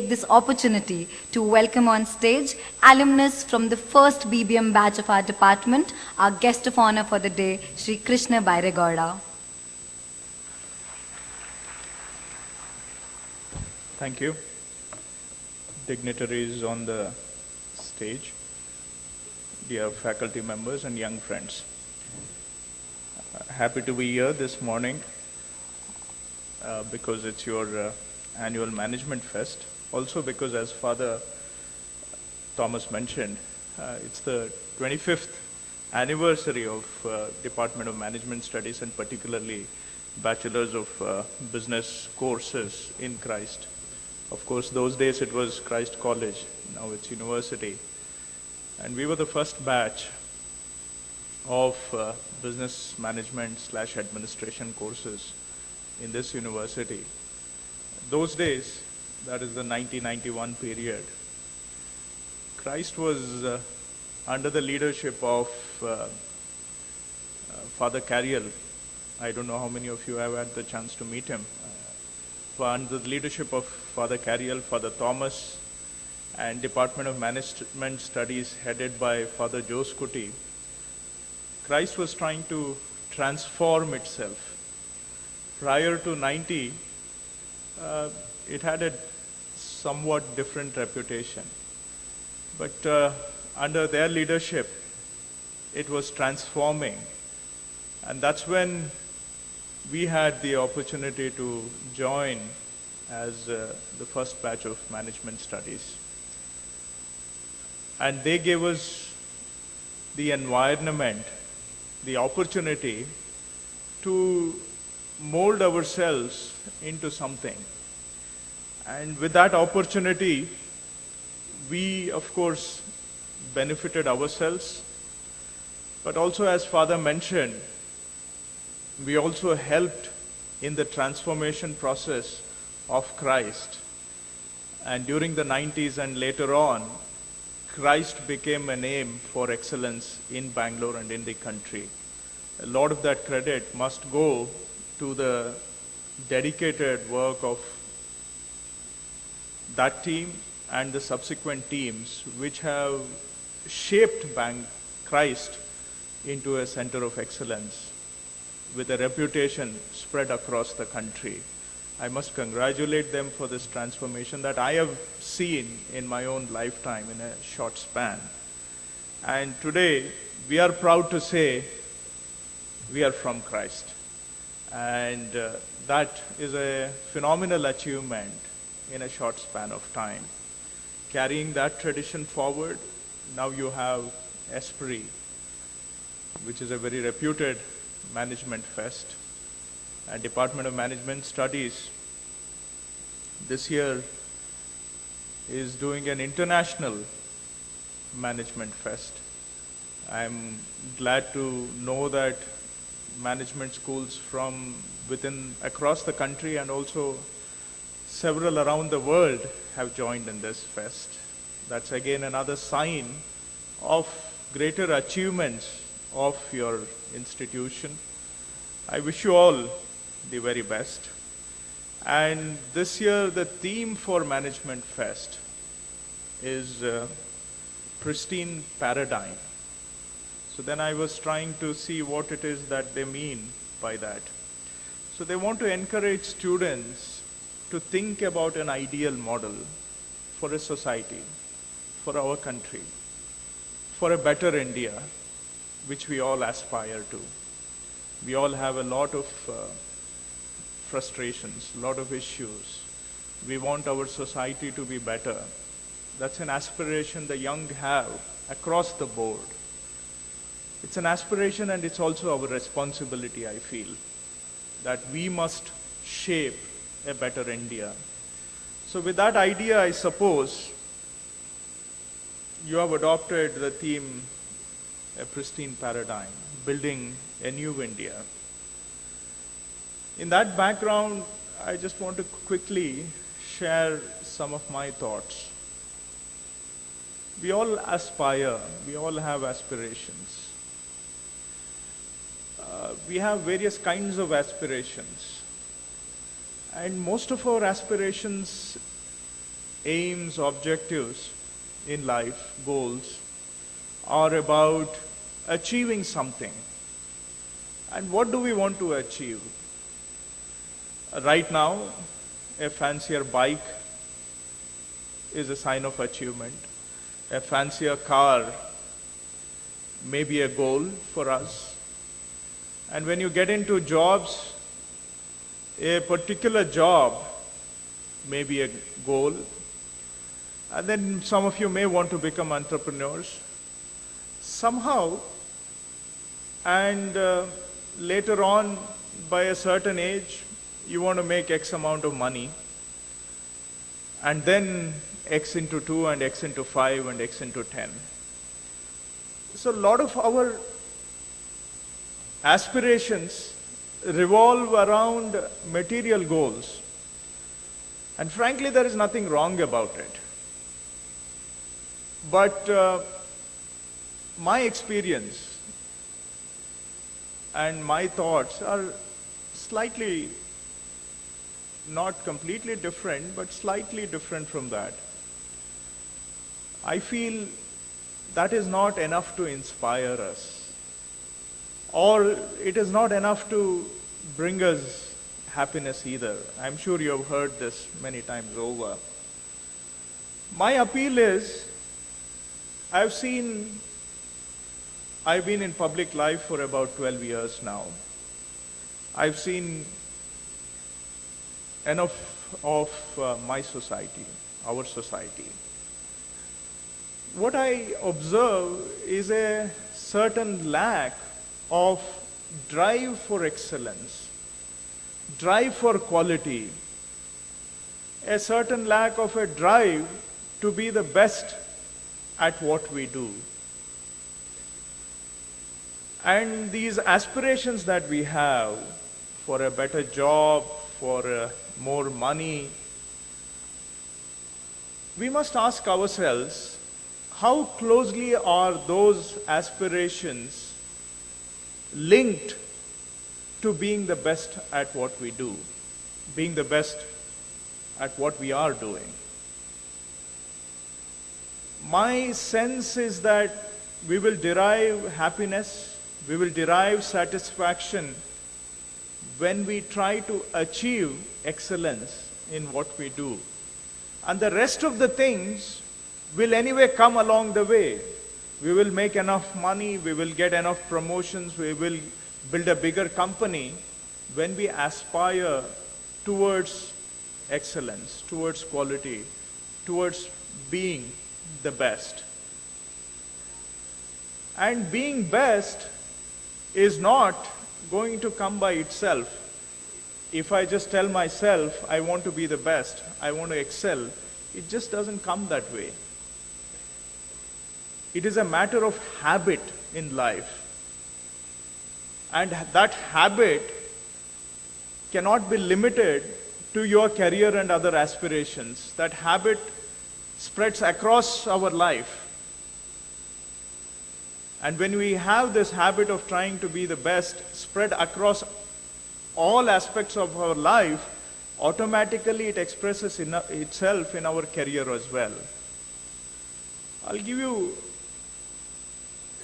take this opportunity to welcome on stage alumnus from the first BBM batch of our department, our guest of honor for the day, Shri Krishna Byre Gowda. Thank you. Dignitaries on the stage, dear faculty members and young friends. Happy to be here this morning because it's your annual management fest. Also because, as Father Thomas mentioned, it's the 25th anniversary of Department of Management Studies, and particularly Bachelors of Business courses in Christ. Of course, those days it was Christ College, now it's university. And we were the first batch of business management / administration courses in this university. Those days, that is the 1991 period, Christ was under the leadership of Father Carriel. I don't know how many of you have had the chance to meet him. Under the leadership of Father Carriel, Father Thomas, and Department of Management Studies headed by Father Joe Scuti, Christ was trying to transform itself. Prior to 90, it had a somewhat different reputation. But under their leadership, it was transforming. And that's when we had the opportunity to join as the first batch of management studies. And they gave us the environment, the opportunity to mold ourselves into something. And with that opportunity, we, of course, benefited ourselves, but also, as Father mentioned, we also helped in the transformation process of Christ. And during the 90s and later on, Christ became a name for excellence in Bangalore and in the country. A lot of that credit must go to the dedicated work of that team and the subsequent teams which have shaped Christ into a center of excellence with a reputation spread across the country. I must congratulate them for this transformation that I have seen in my own lifetime in a short span. And today, we are proud to say we are from Christ. And that is a phenomenal achievement in a short span of time. Carrying that tradition forward, now you have Esprit, which is a very reputed management fest, and Department of Management Studies this year is doing an international management fest. I'm glad to know that management schools from across the country and also several around the world have joined in this fest. That's again another sign of greater achievements of your institution. I wish you all the very best. And this year the theme for Management Fest is pristine paradigm. So then I was trying to see what it is that they mean by that. So they want to encourage students to think about an ideal model for a society, for our country, for a better India, which we all aspire to. We all have a lot of frustrations, a lot of issues. We want our society to be better. That's an aspiration the young have across the board. It's an aspiration, and it's also our responsibility, I feel, that we must shape a better India. So with that idea, I suppose, you have adopted the theme, a pristine paradigm, building a new India. In that background, I just want to quickly share some of my thoughts. We all aspire, we all have aspirations. We have various kinds of aspirations. And most of our aspirations aims, objectives in life, goals, are about achieving something. And what do we want to achieve? Right now, a fancier bike is a sign of achievement. A fancier car may be a goal for us. And when you get into jobs, a particular job may be a goal. And then some of you may want to become entrepreneurs. Somehow, and later on, by a certain age, you want to make X amount of money. And then X into 2 and X into 5 and X into 10. So a lot of our aspirations revolve around material goals. And frankly, there is nothing wrong about it. But my experience and my thoughts are slightly, not completely different, but slightly different from that. I feel that is not enough to inspire us, or it is not enough to bring us happiness either. I'm sure you have heard this many times over. My appeal is, I've been in public life for about 12 years now. I've seen enough of my society, our society. What I observe is a certain lack of drive for excellence, drive for quality, a certain lack of a drive to be the best at what we do. And these aspirations that we have for a better job, for more money, we must ask ourselves, how closely are those aspirations linked to being the best at what we do, being the best at what we are doing? My sense is that we will derive happiness, we will derive satisfaction when we try to achieve excellence in what we do. And the rest of the things will anyway come along the way. We will make enough money, we will get enough promotions, we will build a bigger company when we aspire towards excellence, towards quality, towards being the best. And being best is not going to come by itself. If I just tell myself, I want to be the best, I want to excel, it just doesn't come that way. It is a matter of habit in life. And that habit cannot be limited to your career and other aspirations. That habit spreads across our life. And when we have this habit of trying to be the best spread across all aspects of our life, automatically it expresses itself in our career as well.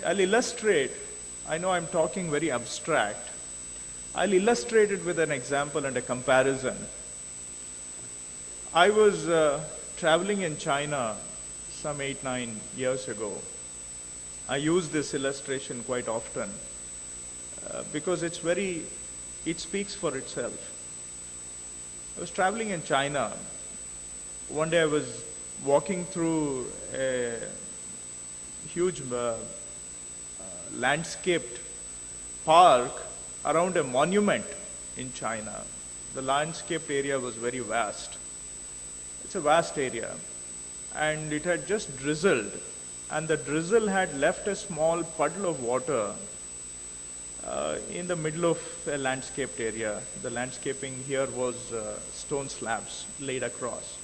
I'll illustrate, I know I'm talking very abstract. I'll illustrate it with an example and a comparison. I was traveling in China some 8-9 years ago. I use this illustration quite often because it speaks for itself. I was traveling in China. One day I was walking through a huge landscaped park around a monument in China. The landscaped area was very vast. It's a vast area. And it had just drizzled. And the drizzle had left a small puddle of water in the middle of a landscaped area. The landscaping here was stone slabs laid across.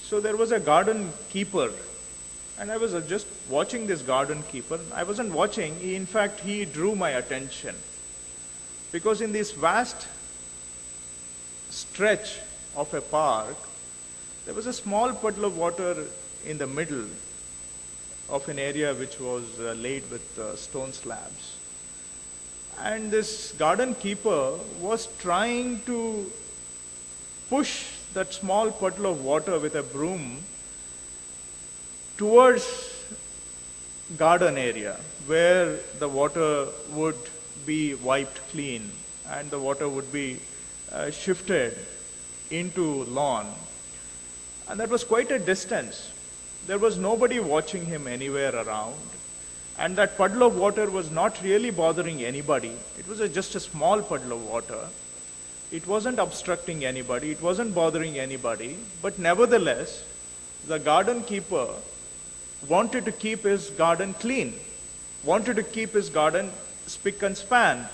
So there was a garden keeper, and I was just watching this garden keeper. I wasn't watching, in fact, he drew my attention. Because in this vast stretch of a park, there was a small puddle of water in the middle of an area which was laid with stone slabs. And this garden keeper was trying to push that small puddle of water with a broom towards garden area where the water would be wiped clean and the water would be shifted into lawn. And that was quite a distance. There was nobody watching him anywhere around. And that puddle of water was not really bothering anybody. It was just a small puddle of water. It wasn't obstructing anybody. It wasn't bothering anybody. But nevertheless, the garden keeper wanted to keep his garden clean, wanted to keep his garden spick and span.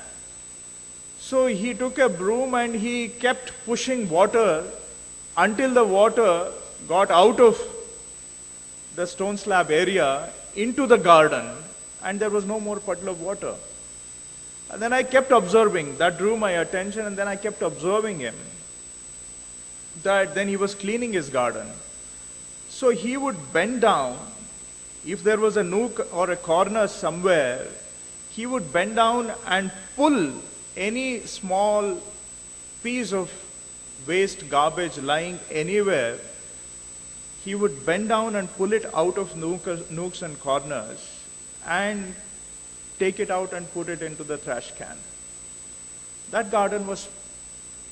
So he took a broom and he kept pushing water until the water got out of the stone slab area into the garden, and there was no more puddle of water. And then I kept observing. That drew my attention, and then I kept observing him. That then he was cleaning his garden. So he would bend down. If there was a nook or a corner somewhere, he would bend down and pull any small piece of waste garbage lying anywhere. He would bend down and pull it out of nooks and corners and take it out and put it into the trash can. That garden was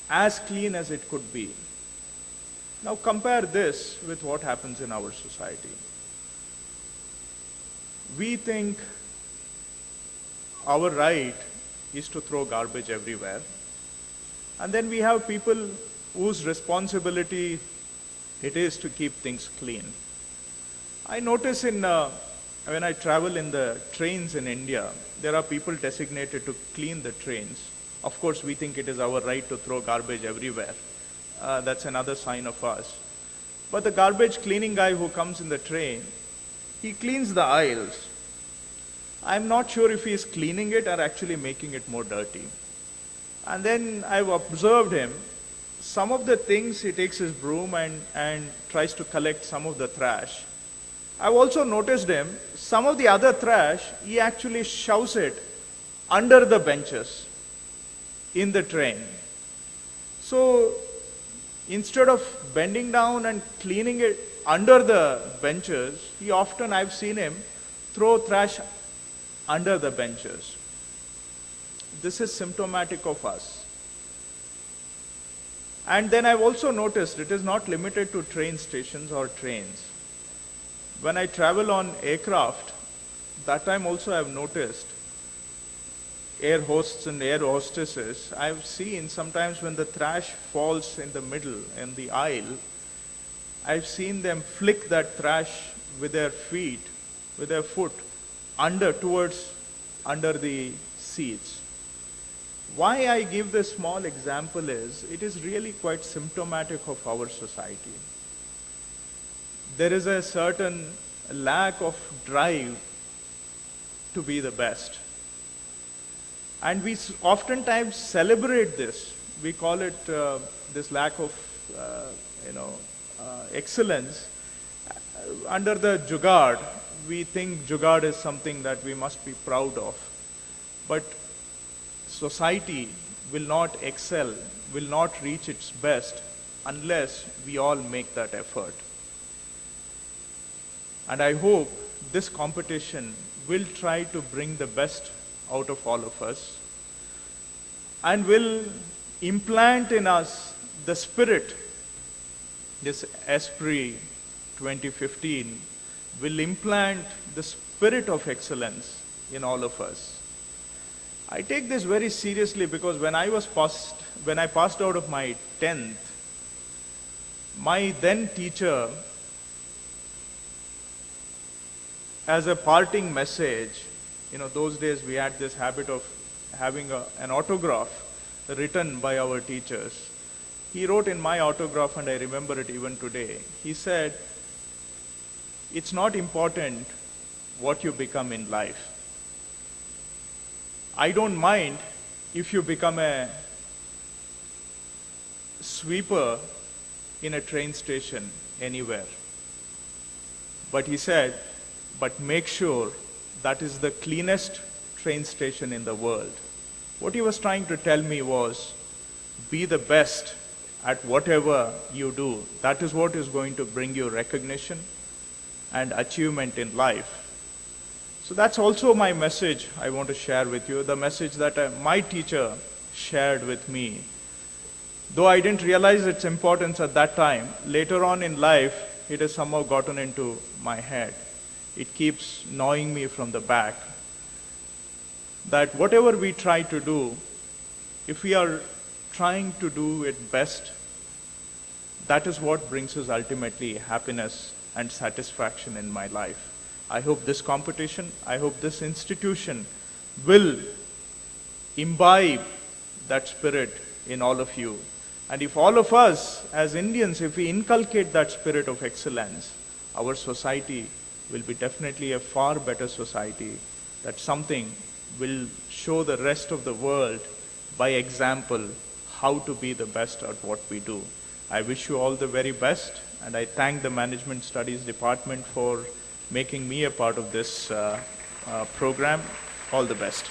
as clean as it could be. Now compare this with what happens in our society. We think our right is to throw garbage everywhere. And then we have people whose responsibility it is to keep things clean. I notice when I travel in the trains in India, there are people designated to clean the trains. Of course, we think it is our right to throw garbage everywhere. That's another sign of us. But the garbage cleaning guy who comes in the train, he cleans the aisles. I'm not sure if he is cleaning it or actually making it more dirty. And then I've observed him. Some of the things he takes his broom and tries to collect some of the trash. I've also noticed him, some of the other trash, he actually shoves it under the benches in the train. So instead of bending down and cleaning it under the benches, I've seen him throw trash under the benches. This is symptomatic of us. And then I've also noticed it is not limited to train stations or trains. When I travel on aircraft, that time also I've noticed air hosts and air hostesses. I've seen sometimes when the trash falls in the middle, in the aisle, I've seen them flick that trash with their feet, with their foot, under the seats. Why I give this small example is, it is really quite symptomatic of our society. There is a certain lack of drive to be the best. And we oftentimes celebrate this. We call it this lack of excellence. Under the jugaad, we think jugaad is something that we must be proud of. But society will not excel, will not reach its best unless we all make that effort. And I hope this competition will try to bring the best out of all of us and will implant in us the spirit. This Esprit 2015 will implant the spirit of excellence in all of us. I take this very seriously because when I passed out of my 10th, my then teacher, as a parting message, those days we had this habit of having an autograph written by our teachers. He wrote in my autograph, and I remember it even today. He said, "It's not important what you become in life. I don't mind if you become a sweeper in a train station anywhere. But he said, but make sure that is the cleanest train station in the world. What he was trying to tell me was, be the best at whatever you do. That is what is going to bring you recognition and achievement in life. So that's also my message I want to share with you, the message that my teacher shared with me. Though I didn't realize its importance at that time, later on in life, it has somehow gotten into my head. It keeps gnawing me from the back. That whatever we try to do, if we are trying to do it best, that is what brings us ultimately happiness and satisfaction in my life. I hope this competition, I hope this institution will imbibe that spirit in all of you. And if all of us as Indians, if we inculcate that spirit of excellence, our society will be definitely a far better society. That something will show the rest of the world by example how to be the best at what we do. I wish you all the very best, and I thank the Management Studies Department for making me a part of this program. All the best.